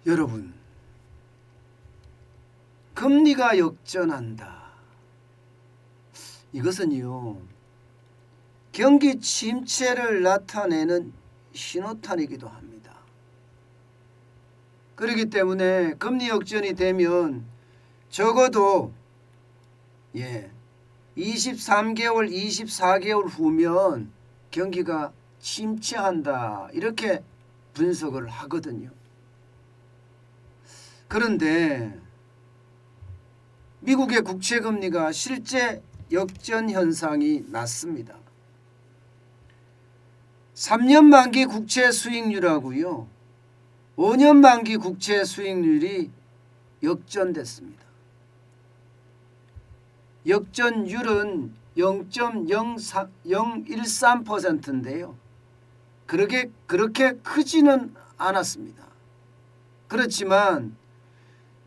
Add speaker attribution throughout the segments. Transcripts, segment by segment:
Speaker 1: 여러분, 금리가 역전한다. 이것은요, 경기 침체를 나타내는 신호탄이기도 합니다. 그렇기 때문에 금리 역전이 되면 적어도 23개월, 24개월 후면 경기가 침체한다. 이렇게 분석을 하거든요. 그런데 미국의 국채금리가 실제 역전 현상이 났습니다. 3년 만기 국채 수익률하고요, 5년 만기 국채 수익률이 역전됐습니다. 역전율은 0.013%인데요. 그렇게 크지는 않았습니다. 그렇지만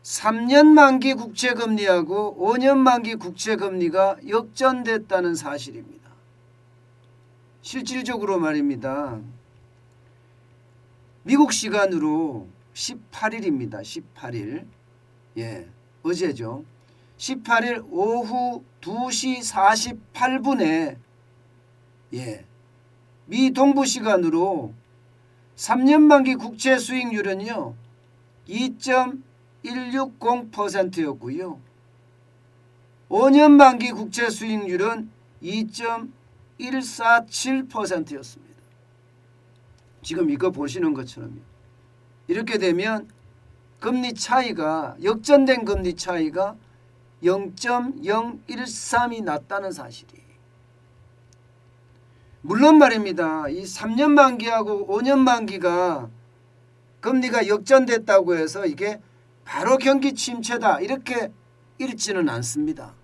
Speaker 1: 3년 만기 국채금리하고 5년 만기 국채금리가 역전됐다는 사실입니다. 실질적으로 말입니다. 미국 시간으로 18일입니다. 18일. 어제죠. 18일 오후 2시 48분에 미 동부 시간으로 3년 만기 국채 수익률은요 2.160%였고요. 5년 만기 국채 수익률은 2.147%였습니다. 지금 이거 보시는 것처럼요. 이렇게 되면 금리 차이가, 역전된 금리 차이가 0.013이 났다는 사실이에요. 물론 말입니다. 이 3년 만기하고 5년 만기가 금리가 역전됐다고 해서 이게 바로 경기 침체다 이렇게 읽지는 않습니다.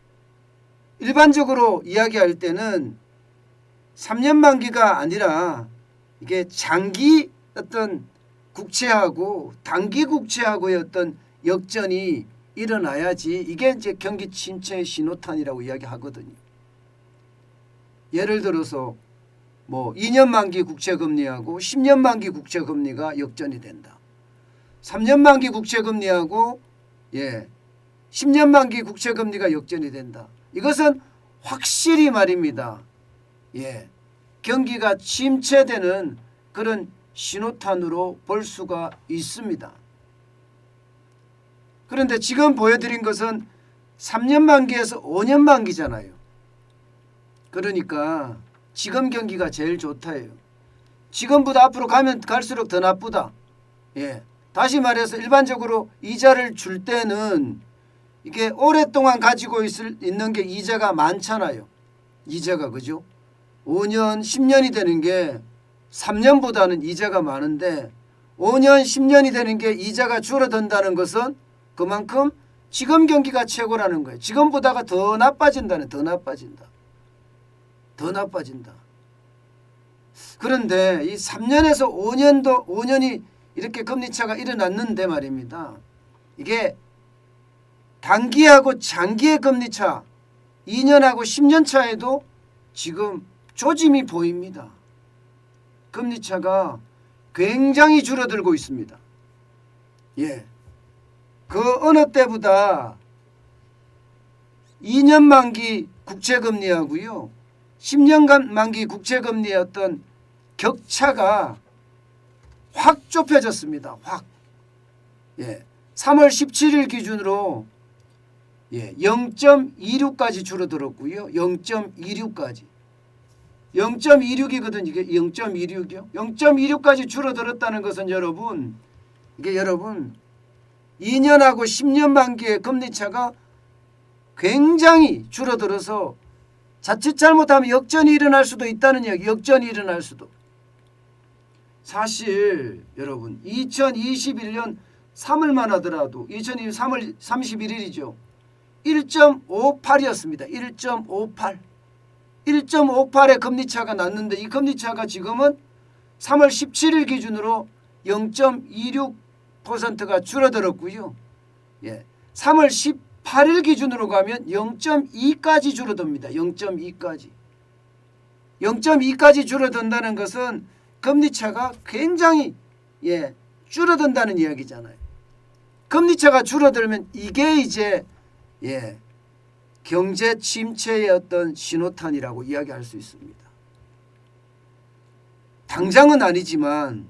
Speaker 1: 일반적으로 이야기할 때는 3년 만기가 아니라 이게 장기 어떤 국채하고 단기 국채하고의 어떤 역전이 일어나야지 이게 이제 경기 침체의 신호탄이라고 이야기하거든요. 예를 들어서 2년 만기 국채금리하고 10년 만기 국채금리가 역전이 된다. 3년 만기 국채금리하고 10년 만기 국채금리가 역전이 된다. 이것은 확실히 말입니다. 경기가 침체되는 그런 신호탄으로 볼 수가 있습니다. 그런데 지금 보여드린 것은 3년 만기에서 5년 만기잖아요. 그러니까 지금 경기가 제일 좋다예요. 지금보다 앞으로 가면 갈수록 더 나쁘다. 다시 말해서 일반적으로 이자를 줄 때는 이게 오랫동안 가지고 있는 게 이자가 많잖아요. 이자가 그죠? 5년, 10년이 되는 게 3년보다는 이자가 많은데 5년, 10년이 되는 게 이자가 줄어든다는 것은 그만큼 지금 경기가 최고라는 거예요. 지금보다가 더 나빠진다는, 더 나빠진다. 그런데 이 3년에서 5년이 이렇게 금리차가 일어났는데 말입니다. 이게 단기하고 장기의 금리차, 2년하고 10년 차에도 지금 조짐이 보입니다. 금리차가 굉장히 줄어들고 있습니다. 그 어느 때보다 2년 만기 국채금리하고요 10년간 만기 국채금리의 어떤 격차가 확 좁혀졌습니다. 확. 3월 17일 기준으로 0.26까지 줄어들었고요. 0.26까지. 0.26이거든요. 이게 0.26이요. 0.26까지 줄어들었다는 것은 여러분, 2년하고 10년 만기의 금리차가 굉장히 줄어들어서 자칫 잘못하면 역전이 일어날 수도 있다는 얘기. 역전이 일어날 수도. 사실 여러분 2021년 3월만 하더라도 2021년 3월 31일이죠. 1.58이었습니다. 1.58. 1.58의 금리차가 났는데 이 금리차가 지금은 3월 17일 기준으로 0.26%가 줄어들었고요. 3월 18일 기준으로 가면 0.2까지 줄어듭니다. 0.2까지. 0.2까지 줄어든다는 것은 금리차가 굉장히 줄어든다는 이야기잖아요. 금리차가 줄어들면 이게 이제 경제 침체의 어떤 신호탄이라고 이야기할 수 있습니다. 당장은 아니지만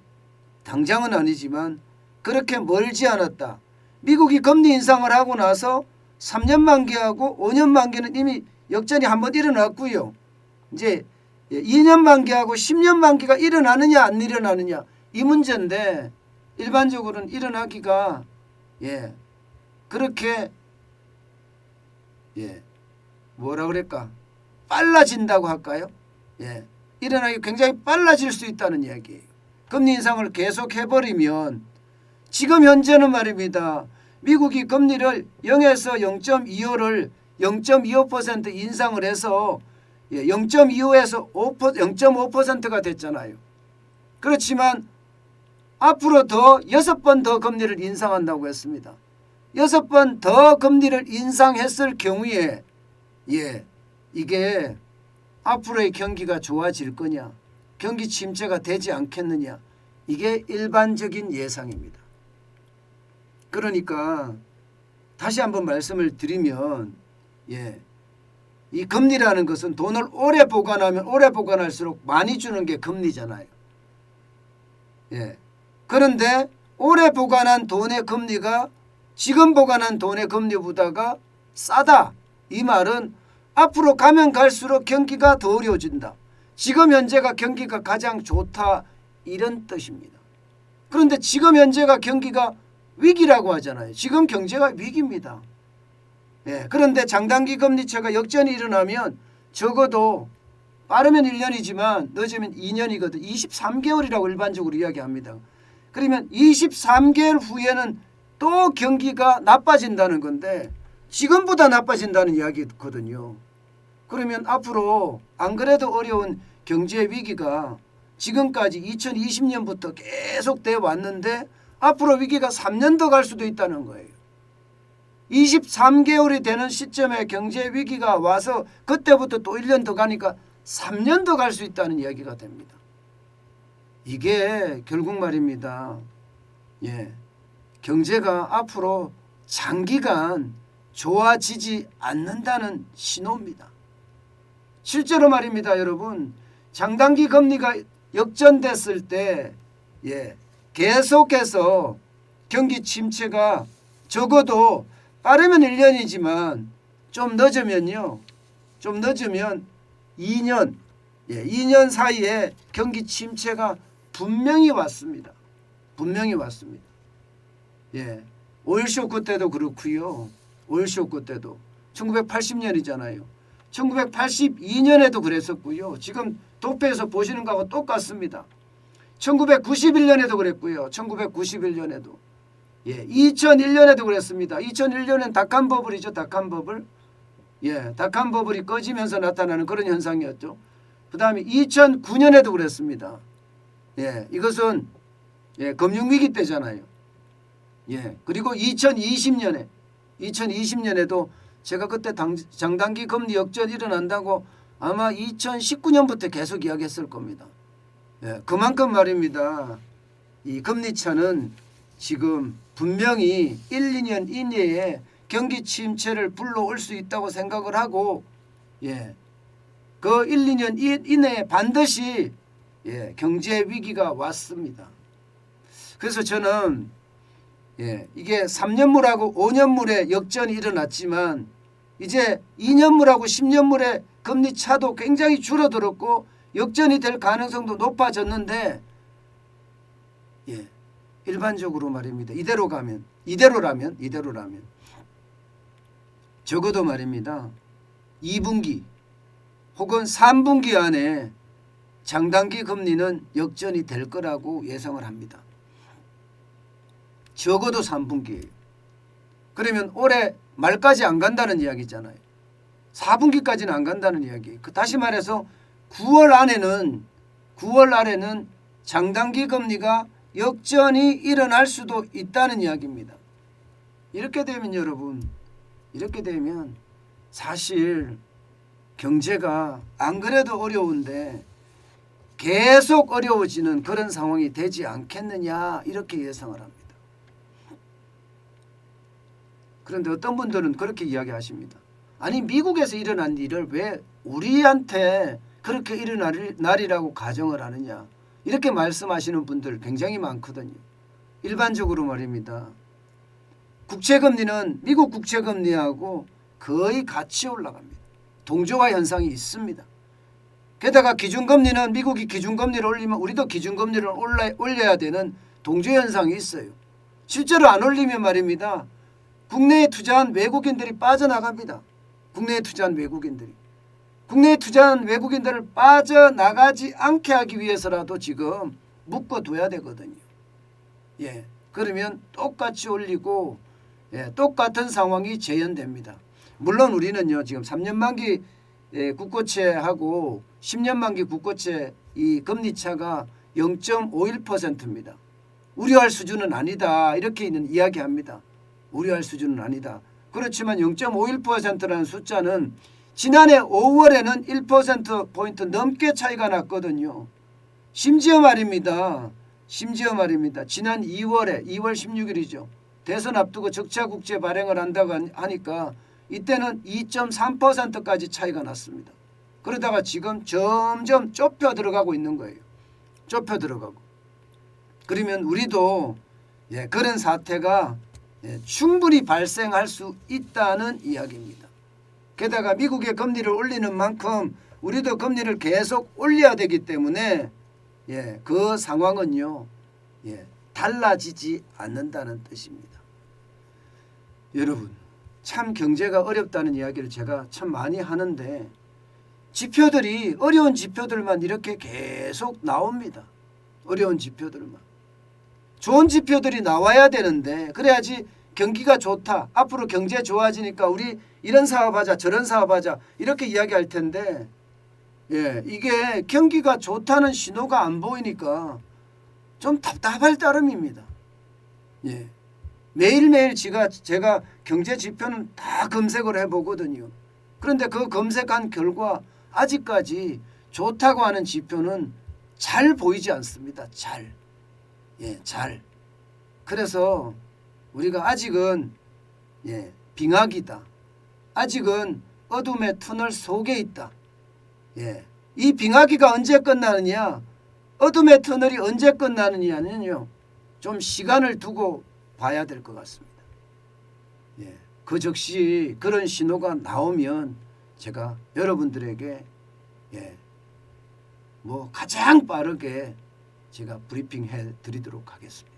Speaker 1: 그렇게 멀지 않았다. 미국이 금리 인상을 하고 나서 3년 만기하고 5년 만기는 이미 역전이 한번 일어났고요. 이제 2년 만기하고 10년 만기가 일어나느냐 안 일어나느냐 이 문제인데 일반적으로는 일어나기가 그렇게 뭐라 그럴까 빨라진다고 할까요? 일어나기 굉장히 빨라질 수 있다는 이야기예요. 금리 인상을 계속 해버리면 지금 현재는 말입니다. 미국이 금리를 0에서 0.25를 0.25% 인상을 해서 0.25에서 0.5%가 됐잖아요. 그렇지만 앞으로 더 6번 더 금리를 인상한다고 했습니다. 6번 더 금리를 인상했을 경우에 이게 앞으로의 경기가 좋아질 거냐, 경기 침체가 되지 않겠느냐, 이게 일반적인 예상입니다. 그러니까 다시 한번 말씀을 드리면 이 금리라는 것은 돈을 오래 보관하면 오래 보관할수록 많이 주는 게 금리잖아요. 그런데 오래 보관한 돈의 금리가 지금 보관한 돈의 금리보다가 싸다. 이 말은 앞으로 가면 갈수록 경기가 더 어려워진다. 지금 현재가 경기가 가장 좋다. 이런 뜻입니다. 그런데 지금 현재가 경기가 위기라고 하잖아요. 지금 경제가 위기입니다. 그런데 장단기 금리차가 역전이 일어나면 적어도 빠르면 1년이지만 늦으면 2년이거든. 23개월이라고 일반적으로 이야기합니다. 그러면 23개월 후에는 또 경기가 나빠진다는 건데 지금보다 나빠진다는 이야기거든요. 그러면 앞으로 안 그래도 어려운 경제 위기가 지금까지 2020년부터 계속 돼 왔는데 앞으로 위기가 3년 더 갈 수도 있다는 거예요. 23개월이 되는 시점에 경제 위기가 와서 그때부터 또 1년 더 가니까 3년 더 갈 수 있다는 이야기가 됩니다. 이게 결국 말입니다. 경제가 앞으로 장기간 좋아지지 않는다는 신호입니다. 실제로 말입니다. 여러분, 장단기 금리가 역전됐을 때 계속해서 경기 침체가 적어도 빠르면 1년이지만 좀 늦으면 2년 2년 사이에 경기 침체가 분명히 왔습니다. 분명히 왔습니다. 오일 쇼크 때도 그렇고요. 오일 쇼크 때도 1980년이잖아요. 1982년에도 그랬었고요. 지금 도표에서 보시는 거하고 똑같습니다. 1991년에도 그랬고요. 1991년에도 2001년에도 그랬습니다. 2001년엔 닷컴 버블이죠. 닷컴 버블. 닷컴 버블이 꺼지면서 나타나는 그런 현상이었죠. 그 다음에 2009년에도 그랬습니다. 이것은 금융위기 때잖아요. 그리고 2020년에도 제가 그때 장단기 금리 역전이 일어난다고 아마 2019년부터 계속 이야기했을 겁니다. 그만큼 말입니다. 이 금리차는 지금 분명히 1, 2년 이내에 경기 침체를 불러올 수 있다고 생각을 하고 그 1, 2년 이내에 반드시 경제 위기가 왔습니다. 그래서 저는 이게 3년물하고 5년물의 역전이 일어났지만 이제 2년물하고 10년물의 금리 차도 굉장히 줄어들었고 역전이 될 가능성도 높아졌는데 일반적으로 말입니다. 이대로라면 적어도 말입니다. 2분기 혹은 3분기 안에 장단기 금리는 역전이 될 거라고 예상을 합니다. 적어도 3분기예요. 그러면 올해 말까지 안 간다는 이야기잖아요. 4분기까지는 안 간다는 이야기예요. 다시 말해서 9월 안에는 장단기 금리가 역전이 일어날 수도 있다는 이야기입니다. 이렇게 되면 여러분, 사실 경제가 안 그래도 어려운데 계속 어려워지는 그런 상황이 되지 않겠느냐 이렇게 예상을 합니다. 그런데 어떤 분들은 그렇게 이야기하십니다. 아니 미국에서 일어난 일을 왜 우리한테 그렇게 일어날 날이라고 가정을 하느냐. 이렇게 말씀하시는 분들 굉장히 많거든요. 일반적으로 말입니다. 국채금리는 미국 국채금리하고 거의 같이 올라갑니다. 동조화 현상이 있습니다. 게다가 기준금리는 미국이 기준금리를 올리면 우리도 기준금리를 올려야 되는 동조 현상이 있어요. 실제로 안 올리면 말입니다. 국내에 투자한 외국인들이 빠져나갑니다. 국내에 투자한 외국인들이. 국내에 투자한 외국인들을 빠져나가지 않게 하기 위해서라도 지금 묶어둬야 되거든요. 예, 그러면 똑같이 올리고 똑같은 상황이 재현됩니다. 물론 우리는요 지금 3년 만기 국고채하고 10년 만기 국고채 이 금리 차가 0.51%입니다. 우려할 수준은 아니다 이렇게 이야기합니다. 우려할 수준은 아니다. 그렇지만 0.51%라는 숫자는 지난해 5월에는 1%포인트 넘게 차이가 났거든요. 심지어 말입니다. 지난 2월 16일이죠. 대선 앞두고 적자국채 발행을 한다고 하니까 이때는 2.3%까지 차이가 났습니다. 그러다가 지금 점점 좁혀 들어가고 있는 거예요. 좁혀 들어가고. 그러면 우리도 그런 사태가 충분히 발생할 수 있다는 이야기입니다. 게다가 미국의 금리를 올리는 만큼 우리도 금리를 계속 올려야 되기 때문에 그 상황은요 달라지지 않는다는 뜻입니다. 여러분 참 경제가 어렵다는 이야기를 제가 참 많이 하는데 지표들이 어려운 지표들만 이렇게 계속 나옵니다. 어려운 지표들만. 좋은 지표들이 나와야 되는데 그래야지 경기가 좋다. 앞으로 경제 좋아지니까 우리 이런 사업하자 저런 사업하자 이렇게 이야기할 텐데 이게 경기가 좋다는 신호가 안 보이니까 좀 답답할 따름입니다. 매일매일 제가 경제 지표는 다 검색을 해보거든요. 그런데 그 검색한 결과 아직까지 좋다고 하는 지표는 잘 보이지 않습니다. 잘. 그래서 우리가 아직은 빙하기다. 아직은 어둠의 터널 속에 있다. 이 빙하기가 언제 끝나느냐 어둠의 터널이 언제 끝나느냐는요 좀 시간을 두고 봐야 될 것 같습니다. 그 즉시 그런 신호가 나오면 제가 여러분들에게 가장 빠르게 제가 브리핑해 드리도록 하겠습니다.